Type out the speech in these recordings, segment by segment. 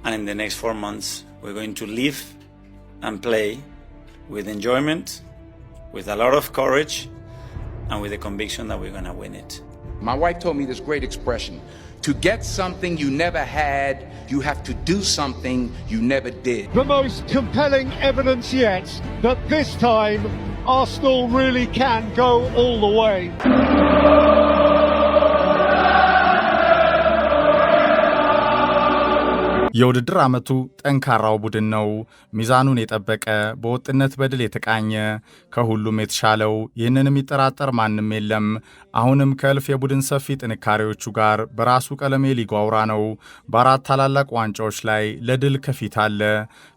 and in the next 4 months we're going to live and play with enjoyment, with a lot of courage, and with the conviction that we're going to win it. My wife told me this great expression: to get something you never had, you have to do something you never did. The most compelling evidence yet that this time Arsenal really can go all the way. የውድድር ዓመቱ ጠንካራው ቡድን ነው። ሚዛኑን የጠበቀ በወጥነት በድል የተቃኘ ከሁሉም የተሻለው ይህንን የሚጠራጠር ማንም የለም። አሁንም ከእልፍ የቡድን ሰፊ ጥንካሬዎቹ ጋር በራሱ ቀለም የሊጉ አውራ ነው። በአራት ታላላቅ ዋንጫዎች ላይ ለድል ከፊት አለ።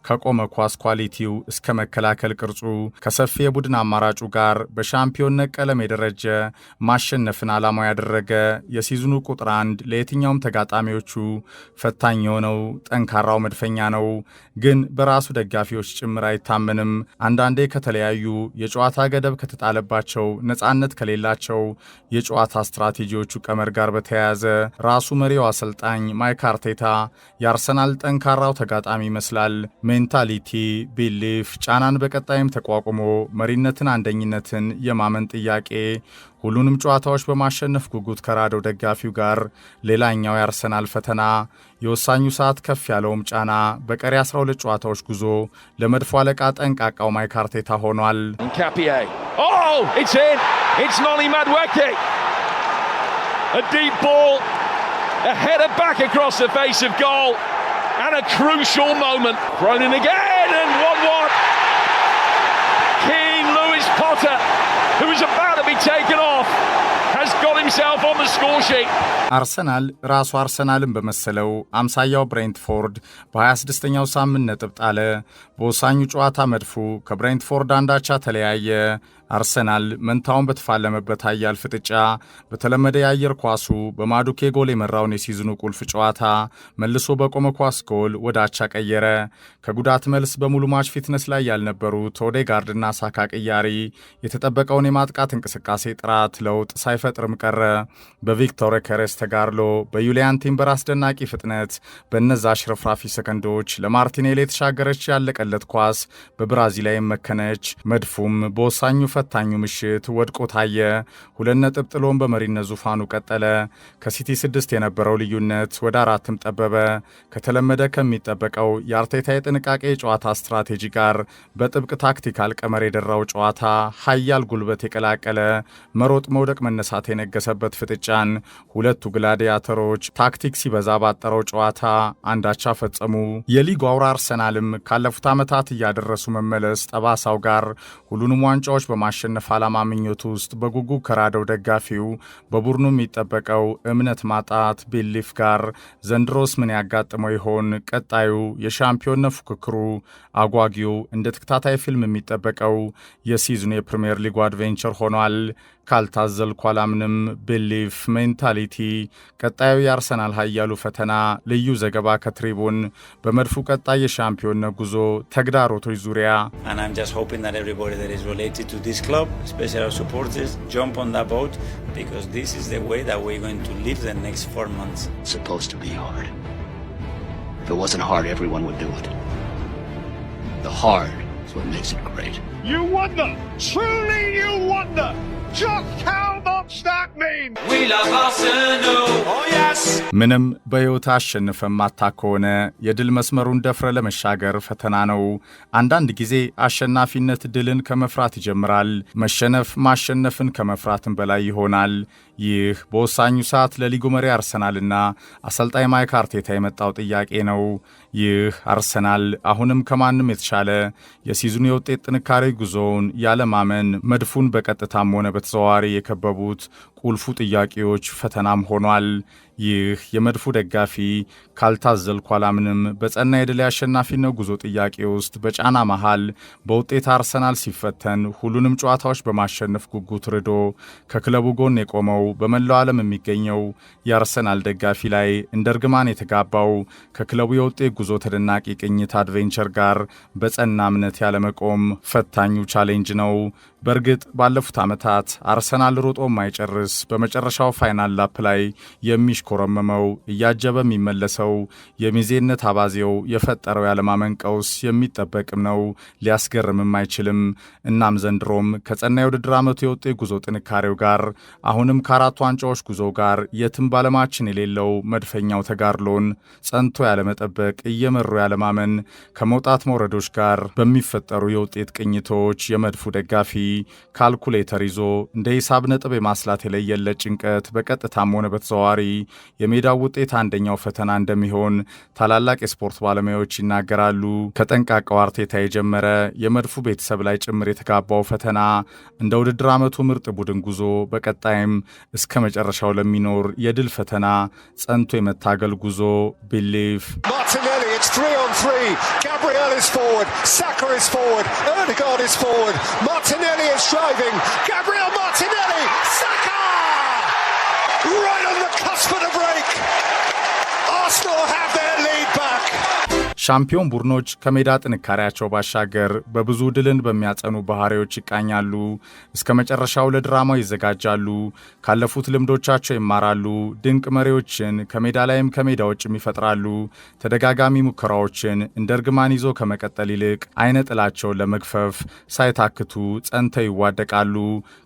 ከቆመ ኳስ ኳሊቲው እስከ መከላከል ቅርጹ ከሰፊ የቡድን አማራጩ ጋር በሻምፒዮንነት ቀለም የደረጀ ማሸነፍን ዓላማው ያደረገ የሲዝኑ ቁጥር 1 ለየትኛውም ተጋጣሚዎቹ ፈታኝ የሆነው ጠንካራው መድፈኛ ነው። ግን በራሱ ደጋፊዎች ጭምር አይታመንም። አንዳንዴ ከተለያዩ የጨዋታ ገደብ ከተጣለባቸው ነፃነት ከሌላቸው የጨዋታ ስትራቴጂዎቹ ቀመር ጋር በተያያዘ ራሱ መሪው አሰልጣኝ ማይክ አርቴታ የአርሰናል ጠንካራው ተጋጣሚ ይመስላል። ሜንታሊቲ፣ ቢሊፍ፣ ጫናን በቀጣይም ተቋቁሞ መሪነትን፣ አንደኝነትን የማመን ጥያቄ ሁሉንም ጨዋታዎች በማሸነፍ ጉጉት ከራደው ደጋፊው ጋር ሌላኛው የአርሰናል ፈተና የወሳኙ ሰዓት ከፍ ያለውም ጫና በቀሪ 12 ጨዋታዎች ጉዞ ለመድፎ አለቃ ጠንቃቃው ማይክ አርቴታ ሆኗል። A deep ball, a header back across the face of goal, and a crucial moment. Thrown in again, and 1-1. King Lewis Potter, who is about to be taken off, has got himself on the score sheet. አርሰናል ራሱ አርሰናልን በመሰለው አምሳያው ብሬንትፎርድ በ26ኛው ሳምንት ነጥብ ጣለ። በወሳኙ ጨዋታ መድፉ ከብሬንትፎርድ አንዳቻ ተለያየ። አርሰናል መንታውን በተፋለመበት ኃያል ፍጥጫ በተለመደ የአየር ኳሱ በማዱኬ ጎል የመራውን የሲዝኑ ቁልፍ ጨዋታ መልሶ በቆመ ኳስ ጎል ወደ አቻ ቀየረ። ከጉዳት መልስ በሙሉ ማች ፊትነስ ላይ ያልነበሩት ኦዴጋርድና ሳካ ቅያሪ የተጠበቀውን የማጥቃት እንቅስቃሴ ጥራት ለውጥ ሳይፈጥርም ቀረ። በቪክቶር ኬሬስ ተጋርሎ በዩሊያን ቲምበር አስደናቂ ፍጥነት በነዛ ሽርፍራፊ ሰከንዶች ለማርቲኔሊ የተሻገረች ያለቀለት ኳስ በብራዚላዊም መከነች። መድፉም በወሳኙ ፈታኙ ምሽት ወድቆ ታየ። 2 ነጥብ ጥሎን በመሪነት ዙፋኑ ቀጠለ። ከሲቲ 6 የነበረው ልዩነት ወደ 4ም ጠበበ። ከተለመደ ከሚጠበቀው የአርቴታ የጥንቃቄ ጨዋታ ስትራቴጂ ጋር በጥብቅ ታክቲካል ቀመር የደራው ጨዋታ ኃያል ጉልበት የቀላቀለ መሮጥ መውደቅ መነሳት የነገሰበት ፍጥጫን ሁለቱ ግላዲያተሮች ታክቲክ ሲበዛ ባጠረው ጨዋታ አንዳቻ ፈጸሙ። የሊጉ አውራ አርሰናልም ካለፉት ዓመታት እያደረሱ መመለስ ጠባሳው ጋር ሁሉንም ዋንጫዎች በማሸነፍ ዓላማ ምኞት ውስጥ በጉጉ ከራደው ደጋፊው በቡድኑ የሚጠበቀው እምነት ማጣት ቢሊፍ ጋር ዘንድሮስ ምን ያጋጥመው ይሆን? ቀጣዩ የሻምፒዮንነት ፉክክሩ አጓጊው እንደ ተከታታይ ፊልም የሚጠበቀው የሲዝኑ የፕሪሚየር ሊጉ አድቬንቸር ሆኗል። ካልታዘልኩ አላምንም፣ ቢሊፍ፣ ሜንታሊቲ፣ ቀጣዩ የአርሰናል ኃያሉ ፈተና። ልዩ ዘገባ ከትሪቡን በመድፉ ቀጣይ የሻምፒዮንነት ጉዞ ተግዳሮቶች ዙሪያ። And I'm just hoping that everybody that is related to this club, especially our supporters, jump on that boat, because this is the way that we're going to live the next 4 months. It's supposed to be hard. If it wasn't hard, everyone would do it. The hard is what makes it great. You wonder, truly you wonder, just how much that means. We love Arsenal. Oh yes. ምንም በሕይወት አሸንፈም ማታ ከሆነ የድል መስመሩን ደፍረ ለመሻገር ፈተና ነው። አንዳንድ ጊዜ አሸናፊነት ድልን ከመፍራት ይጀምራል። መሸነፍ ማሸነፍን ከመፍራትም በላይ ይሆናል። ይህ በወሳኙ ሰዓት ለሊጉ መሪ አርሰናልና አሰልጣኝ ማይክ አርቴታ የመጣው ጥያቄ ነው። ይህ አርሰናል አሁንም ከማንም የተሻለ የሲዝኑ የውጤት ጥንካሬ ጉዞውን ያለማመን መድፉን በቀጥታም ሆነ በተዘዋዋሪ የከበቡት ቁልፉ ጥያቄዎች ፈተናም ሆኗል። ይህ የመድፉ ደጋፊ ካልታዘልኩ አላምንም በጸና የድል አሸናፊነት ጉዞ ጥያቄ ውስጥ በጫና መሃል በውጤት አርሰናል ሲፈተን ሁሉንም ጨዋታዎች በማሸነፍ ጉጉት ርዶ ከክለቡ ጎን የቆመው በመላው ዓለም የሚገኘው የአርሰናል ደጋፊ ላይ እንደ እርግማን የተጋባው ከክለቡ የውጤት ጉዞ ተደናቂ ቅኝት አድቬንቸር ጋር በጸና እምነት ያለመቆም ፈታኙ ቻሌንጅ ነው። በእርግጥ ባለፉት ዓመታት አርሰናል ሮጦ ማይጨርስ በመጨረሻው ፋይናል ላፕ ላይ የሚሽኮረመመው እያጀበ የሚመለሰው የሚዜነት አባዜው የፈጠረው ያለማመን ቀውስ የሚጠበቅም ነው፣ ሊያስገርምም አይችልም። እናም ዘንድሮም ከጸና የውድድር ዓመቱ የወጡ የጉዞ ጥንካሬው ጋር አሁንም ከአራቱ ዋንጫዎች ጉዞ ጋር የትም ባለማችን የሌለው መድፈኛው ተጋድሎን ጸንቶ ያለመጠበቅ እየመሩ ያለማመን ከመውጣት መውረዶች ጋር በሚፈጠሩ የውጤት ቅኝቶች የመድፉ ደጋፊ ካልኩሌተር ይዞ እንደ ሂሳብ ነጥብ የማስላት የለየለት ጭንቀት በቀጥታም ሆነ በተዘዋዋሪ የሜዳው ውጤት አንደኛው ፈተና እንደሚሆን ታላላቅ የስፖርት ባለሙያዎች ይናገራሉ። ከጠንቃቃው አርቴታ የጀመረ የመድፉ ቤተሰብ ላይ ጭምር የተጋባው ፈተና እንደ ውድድር ዓመቱ ምርጥ ቡድን ጉዞ በቀጣይም እስከ መጨረሻው ለሚኖር የድል ፈተና ጸንቶ የመታገል ጉዞ ቢሊቭ Martinelli, it's 3-on-3. Gabriel is forward. Saka is forward. Ødegaard is forward. Martinelli is driving. Gabriel Martinelli. Saka! Right on the cusp of the break. Arsenal have their lead back. ሻምፒዮን ቡድኖች ከሜዳ ጥንካሬያቸው ባሻገር በብዙ ድልን በሚያጸኑ ባህሪዎች ይቃኛሉ። እስከ መጨረሻው ለድራማው ይዘጋጃሉ። ካለፉት ልምዶቻቸው ይማራሉ። ድንቅ መሪዎችን ከሜዳ ላይም ከሜዳ ውጭም ይፈጥራሉ። ተደጋጋሚ ሙከራዎችን እንደ እርግማን ይዞ ከመቀጠል ይልቅ አይነ ጥላቸውን ለመግፈፍ ሳይታክቱ ጸንተው ይዋደቃሉ።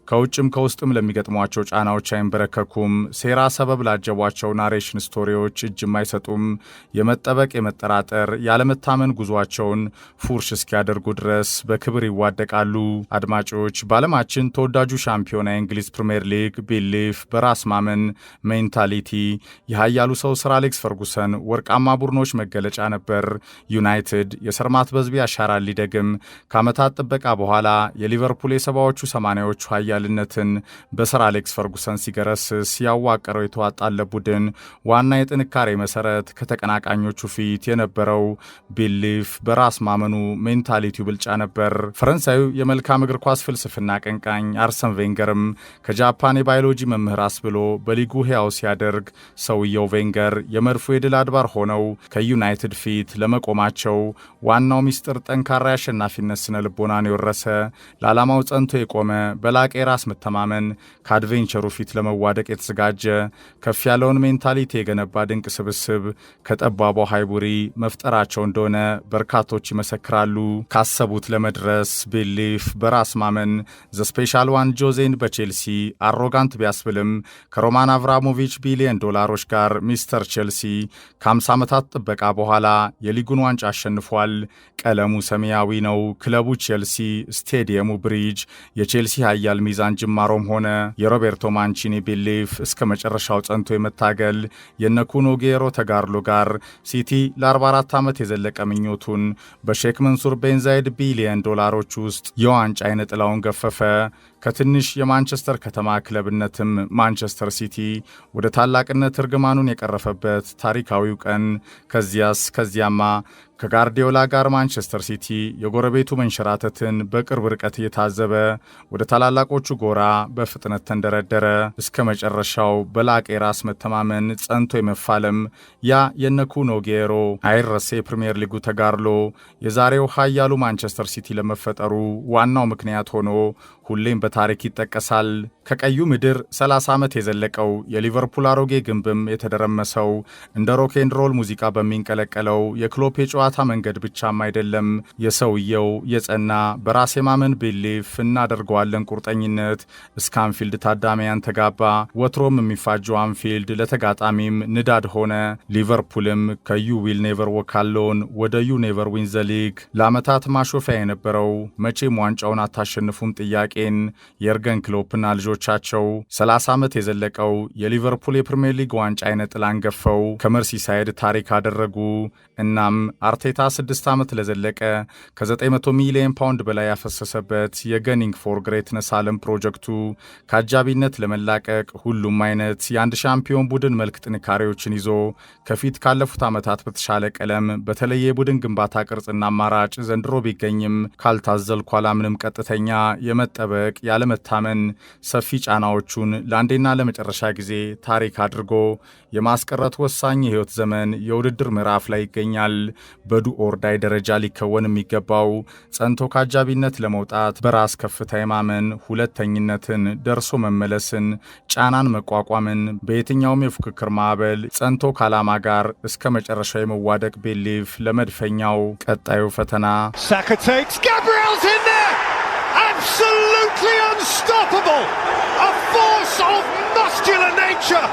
ከውጭም ከውስጥም ለሚገጥሟቸው ጫናዎች አይንበረከኩም። ሴራ ሰበብ ላጀቧቸው ናሬሽን ስቶሪዎች እጅም አይሰጡም። የመጠበቅ የመጠራጠር ያለመታመን ጉዟቸውን ፉርሽ እስኪያደርጉ ድረስ በክብር ይዋደቃሉ። አድማጮች፣ በዓለማችን ተወዳጁ ሻምፒዮና የእንግሊዝ ፕሪምየር ሊግ ቢሊፍ በራስ ማመን ሜንታሊቲ የኃያሉ ሰው ሰር አሌክስ ፈርጉሰን ወርቃማ ቡድኖች መገለጫ ነበር። ዩናይትድ የሰርማት በዝቢ አሻራን ሊደግም ከዓመታት ጥበቃ በኋላ የሊቨርፑል የሰባዎቹ 80ዎቹ ኃያልነትን በሰር አሌክስ ፈርጉሰን ሲገረስስ ያዋቀረው የተዋጣለ ቡድን ዋና የጥንካሬ መሰረት ከተቀናቃኞቹ ፊት የነበረው ቢሊፍ በራስ ማመኑ ሜንታሊቲው ብልጫ ነበር። ፈረንሳዩ የመልካም እግር ኳስ ፍልስፍና አቀንቃኝ አርሰን ቬንገርም ከጃፓን የባዮሎጂ መምህር አስብሎ በሊጉ ሕያው ሲያደርግ ሰውየው ቬንገር የመድፉ የድል አድባር ሆነው ከዩናይትድ ፊት ለመቆማቸው ዋናው ሚስጥር ጠንካራ የአሸናፊነት ስነ ልቦናን የወረሰ ለዓላማው ጸንቶ የቆመ በላቀ የራስ መተማመን ከአድቬንቸሩ ፊት ለመዋደቅ የተዘጋጀ ከፍ ያለውን ሜንታሊቲ የገነባ ድንቅ ስብስብ ከጠባቧ ሃይቡሪ መፍጠራቸው እንደሆነ በርካቶች ይመሰክራሉ። ካሰቡት ለመድረስ ቢሊፍ በራስ ማመን ዘ ስፔሻል ዋን ጆዜን በቼልሲ አሮጋንት ቢያስብልም ከሮማን አብራሞቪች $ቢሊየን ጋር ሚስተር ቼልሲ ከ50 ዓመታት ጥበቃ በኋላ የሊጉን ዋንጫ አሸንፏል። ቀለሙ ሰማያዊ ነው። ክለቡ ቼልሲ፣ ስቴዲየሙ ብሪጅ የቼልሲ ኃያል ሚዛን ጅማሮም ሆነ የሮቤርቶ ማንቺኒ ቢሊፍ እስከ መጨረሻው ጸንቶ የመታገል የነኩኖ ጌሮ ተጋርሎ ጋር ሲቲ ለ44 ዓመት የዘለቀ ምኞቱን በሼክ መንሱር ቤንዛይድ $ቢሊየን ውስጥ የዋንጫ አይነ ጥላውን ገፈፈ። ከትንሽ የማንቸስተር ከተማ ክለብነትም ማንቸስተር ሲቲ ወደ ታላቅነት እርግማኑን የቀረፈበት ታሪካዊው ቀን። ከዚያማ ከጋርዲዮላ ጋር ማንቸስተር ሲቲ የጎረቤቱ መንሸራተትን በቅርብ ርቀት እየታዘበ ወደ ታላላቆቹ ጎራ በፍጥነት ተንደረደረ። እስከ መጨረሻው በላቀ የራስ መተማመን ጸንቶ የመፋለም ያ የነኩኖ ጌሮ አይረሴ የፕሪምየር ሊጉ ተጋድሎ የዛሬው ኃያሉ ማንቸስተር ሲቲ ለመፈጠሩ ዋናው ምክንያት ሆኖ ሁሌም በታሪክ ይጠቀሳል። ከቀዩ ምድር 30 ዓመት የዘለቀው የሊቨርፑል አሮጌ ግንብም የተደረመሰው እንደ ሮክ ኤንድ ሮል ሙዚቃ በሚንቀለቀለው የክሎፕ የጨዋታ መንገድ ብቻም አይደለም። የሰውየው የጸና በራስ የማመን ቢሊፍ እናደርገዋለን ቁርጠኝነት እስከ አንፊልድ ታዳሚያን ተጋባ። ወትሮም የሚፋጀው አንፊልድ ለተጋጣሚም ንዳድ ሆነ። ሊቨርፑልም ከዩ ዊል ኔቨር ወክ አሎን ወደ ዩ ኔቨር ዊን ዘ ሊግ ለዓመታት ማሾፊያ የነበረው መቼም ዋንጫውን አታሸንፉም ጥያቄን የርገን ክሎፕና ልጆቻቸው 30 ዓመት የዘለቀው የሊቨርፑል የፕሪሚየር ሊግ ዋንጫ አይነ ጥላን ገፈው ከመርሲሳይድ ታሪክ አደረጉ። እናም አርቴታ 6 ዓመት ለዘለቀ ከ900 ሚሊዮን ፓውንድ በላይ ያፈሰሰበት የገኒንግ ፎር ግሬትነስ ዓለም ፕሮጀክቱ ከአጃቢነት ለመላቀቅ ሁሉም አይነት የአንድ ሻምፒዮን ቡድን መልክ ጥንካሬዎችን ይዞ ከፊት ካለፉት ዓመታት በተሻለ ቀለም በተለየ የቡድን ግንባታ ቅርጽና አማራጭ ዘንድሮ ቢገኝም ካልታዘልኩ አላምንም ቀጥተኛ የመጠበቅ ያለመታመን ሰፊ አስከፊ ጫናዎቹን ለአንዴና ለመጨረሻ ጊዜ ታሪክ አድርጎ የማስቀረት ወሳኝ የህይወት ዘመን የውድድር ምዕራፍ ላይ ይገኛል። በዱ ኦርዳይ ደረጃ ሊከወን የሚገባው ጸንቶ ካጃቢነት ለመውጣት በራስ ከፍታ የማመን ሁለተኝነትን፣ ደርሶ መመለስን፣ ጫናን መቋቋምን፣ በየትኛውም የፉክክር ማዕበል ጸንቶ ከዓላማ ጋር እስከ መጨረሻው የመዋደቅ ቤሊፍ ለመድፈኛው ቀጣዩ ፈተና። Saka takes, Gabriel's in there! Absolutely unstoppable! A force of muscular nature!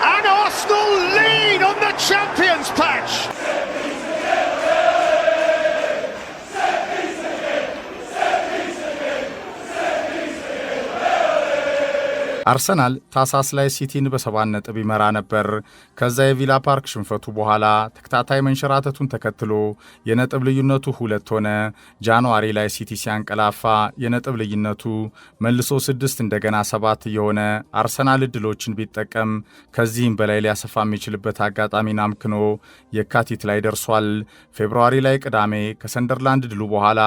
And Arsenal lead on the champions patch! አርሰናል ታሳስ ላይ ሲቲን በ7 ነጥብ ይመራ ነበር። ከዛ የቪላ ፓርክ ሽንፈቱ በኋላ ተከታታይ መንሸራተቱን ተከትሎ የነጥብ ልዩነቱ 2 ሆነ። ጃንዋሪ ላይ ሲቲ ሲያንቀላፋ የነጥብ ልዩነቱ መልሶ 6 እንደገና 7 የሆነ አርሰናል እድሎችን ቢጠቀም ከዚህም በላይ ሊያሰፋ የሚችልበት አጋጣሚን አምክኖ የካቲት ላይ ደርሷል። ፌብሩዋሪ ላይ ቅዳሜ ከሰንደርላንድ ድሉ በኋላ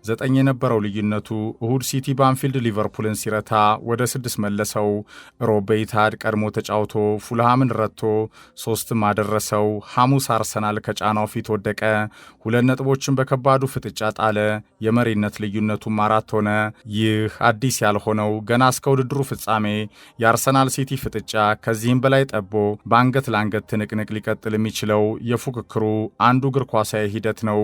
9 የነበረው ልዩነቱ እሁድ ሲቲ ባንፊልድ ሊቨርፑልን ሲረታ ወደ 6 መለሰው። ሮብ ኢታድ ቀድሞ ተጫውቶ ፉልሃምን ረቶ 3 አደረሰው። ሐሙስ አርሰናል ከጫናው ፊት ወደቀ። 2 ነጥቦችን በከባዱ ፍጥጫ ጣለ። የመሪነት ልዩነቱም 4 ሆነ። ይህ አዲስ ያልሆነው ገና እስከ ውድድሩ ፍጻሜ የአርሰናል ሲቲ ፍጥጫ ከዚህም በላይ ጠቦ በአንገት ለአንገት ትንቅንቅ ሊቀጥል የሚችለው የፉክክሩ አንዱ እግር ኳሳዊ ሂደት ነው።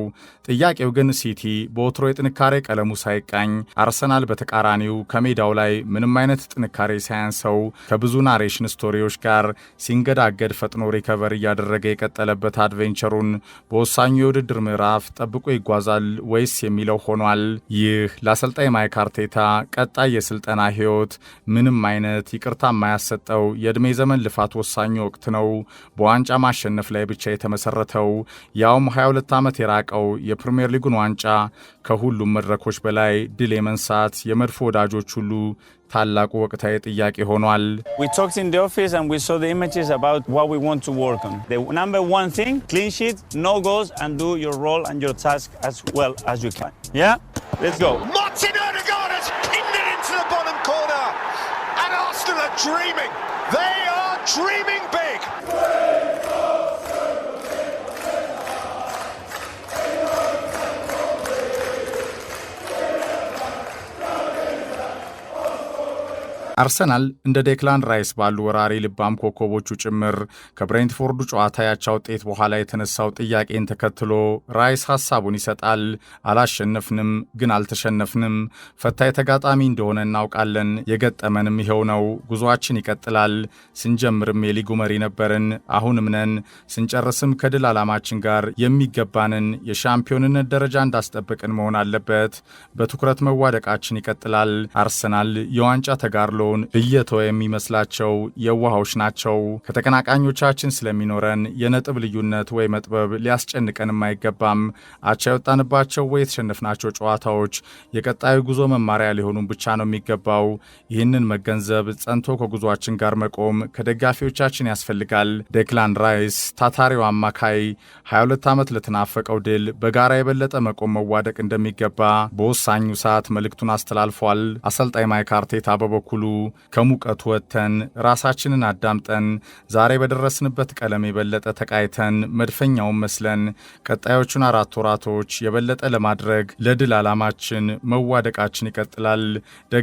ጥያቄው ግን ሲቲ በወትሮ የጥንካሬ ቀለሙ ሳይቃኝ፣ አርሰናል በተቃራኒው ከሜዳው ላይ ምንም አይነት ጥንካሬ ሳያንሰው ከብዙ ናሬሽን ስቶሪዎች ጋር ሲንገዳገድ ፈጥኖ ሪከቨር እያደረገ የቀጠለበት አድቬንቸሩን በወሳኙ የውድድር ምዕራፍ ጠብቆ ይጓዛል ወይስ የሚለው ሆኗል። ይህ ለአሰልጣኝ ማይክ አርቴታ ቀጣይ የስልጠና ህይወት ምንም አይነት ይቅርታ የማያሰጠው የዕድሜ ዘመን ልፋት ወሳኙ ወቅት ነው። በዋንጫ ማሸነፍ ላይ ብቻ የተመሰረተው ያውም 22 ዓመት የራቀው የፕሪሚየር ሊጉን ዋንጫ ከሁሉም መድረኮች በላይ ድል የመንሳት የመድፎ ወዳጆች ሁሉ ታላቁ ወቅታዊ ጥያቄ ሆኗል። We talked in the office and we saw the images about what we want to work on. The number one thing, clean sheet, no goals, and do your role and your task as well as you can. Yeah? Let's go. Martin Odegaard has pinned it into the bottom corner. And Arsenal are dreaming. They are dreaming big. አርሰናል እንደ ዴክላን ራይስ ባሉ ወራሪ ልባም ኮከቦቹ ጭምር ከብሬንትፎርዱ ጨዋታ ያቻ ውጤት በኋላ የተነሳው ጥያቄን ተከትሎ ራይስ ሐሳቡን ይሰጣል። አላሸነፍንም፣ ግን አልተሸነፍንም። ፈታኝ ተጋጣሚ እንደሆነ እናውቃለን። የገጠመንም ይኸው ነው። ጉዞአችን ይቀጥላል። ስንጀምርም የሊጉ መሪ ነበርን፣ አሁንም ነን። ስንጨርስም ከድል ዓላማችን ጋር የሚገባንን የሻምፒዮንነት ደረጃ እንዳስጠበቅን መሆን አለበት። በትኩረት መዋደቃችን ይቀጥላል። አርሰናል የዋንጫ ተጋርሎ እየተወ የሚመስላቸው የዋሃዎች ናቸው። ከተቀናቃኞቻችን ስለሚኖረን የነጥብ ልዩነት ወይ መጥበብ ሊያስጨንቀንም አይገባም። አቻ የወጣንባቸው ወይ የተሸነፍናቸው ጨዋታዎች የቀጣዩ ጉዞ መማሪያ ሊሆኑን ብቻ ነው የሚገባው። ይህንን መገንዘብ ጸንቶ ከጉዟችን ጋር መቆም ከደጋፊዎቻችን ያስፈልጋል። ዴክላን ራይስ ታታሪው አማካይ 22 ዓመት ለተናፈቀው ድል በጋራ የበለጠ መቆም መዋደቅ እንደሚገባ በወሳኙ ሰዓት መልእክቱን አስተላልፏል። አሰልጣኝ ማይክ አርቴታ በበኩሉ ከሙቀቱ ወጥተን ራሳችንን አዳምጠን ዛሬ በደረስንበት ቀለም የበለጠ ተቃይተን መድፈኛውን መስለን ቀጣዮቹን 4 ወራቶች የበለጠ ለማድረግ ለድል ዓላማችን መዋደቃችን ይቀጥላል።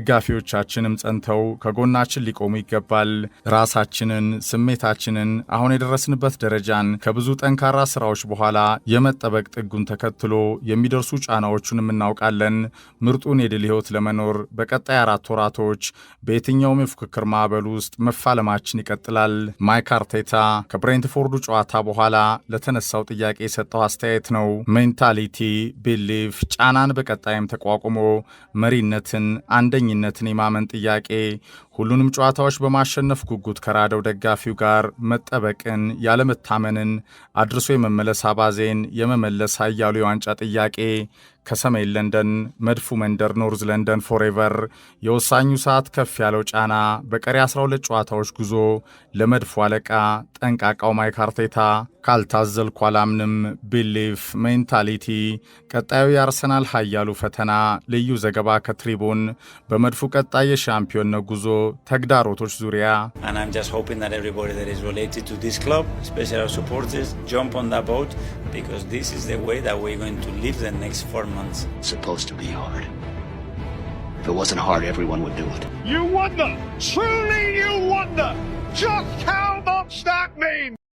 ደጋፊዎቻችንም ጸንተው ከጎናችን ሊቆሙ ይገባል። ራሳችንን፣ ስሜታችንን፣ አሁን የደረስንበት ደረጃን ከብዙ ጠንካራ ስራዎች በኋላ የመጠበቅ ጥጉን ተከትሎ የሚደርሱ ጫናዎቹንም እናውቃለን። ምርጡን የድል ህይወት ለመኖር በቀጣይ 4 ወራቶች በየትኛውም የፉክክር ማዕበል ውስጥ መፋለማችን ይቀጥላል። ማይክ አርቴታ ከብሬንትፎርዱ ጨዋታ በኋላ ለተነሳው ጥያቄ የሰጠው አስተያየት ነው። ሜንታሊቲ፣ ቢሊፍ፣ ጫናን በቀጣይም ተቋቁሞ መሪነትን፣ አንደኝነትን የማመን ጥያቄ ሁሉንም ጨዋታዎች በማሸነፍ ጉጉት ከራደው ደጋፊው ጋር መጠበቅን፣ ያለመታመንን፣ አድርሶ የመመለስ አባዜን የመመለስ ኃያሉ የዋንጫ ጥያቄ ከሰሜን ለንደን መድፉ መንደር ኖርዝ ለንደን ፎሬቨር የወሳኙ ሰዓት ከፍ ያለው ጫና በቀሪ 12 ጨዋታዎች ጉዞ ለመድፉ አለቃ ጠንቃቃው ማይክ አርቴታ ካልታዘልኩ አላምንም፣ ቢሊፍ፣ ሜንታሊቲ ቀጣዩ የአርሰናል ኃያሉ ፈተና። ልዩ ዘገባ ከትሪቡን። በመድፉ ቀጣይ የሻምፒዮንነት ጉዞ ተግዳሮቶች ዙሪያ And I'm just hoping that everybody that is related to this club, especially our supporters, jump on that boat because this is the way that we're going to live the next 4 months. It's supposed to be hard. If it wasn't hard, everyone would do it. You wonder, truly you wonder, just how much that means.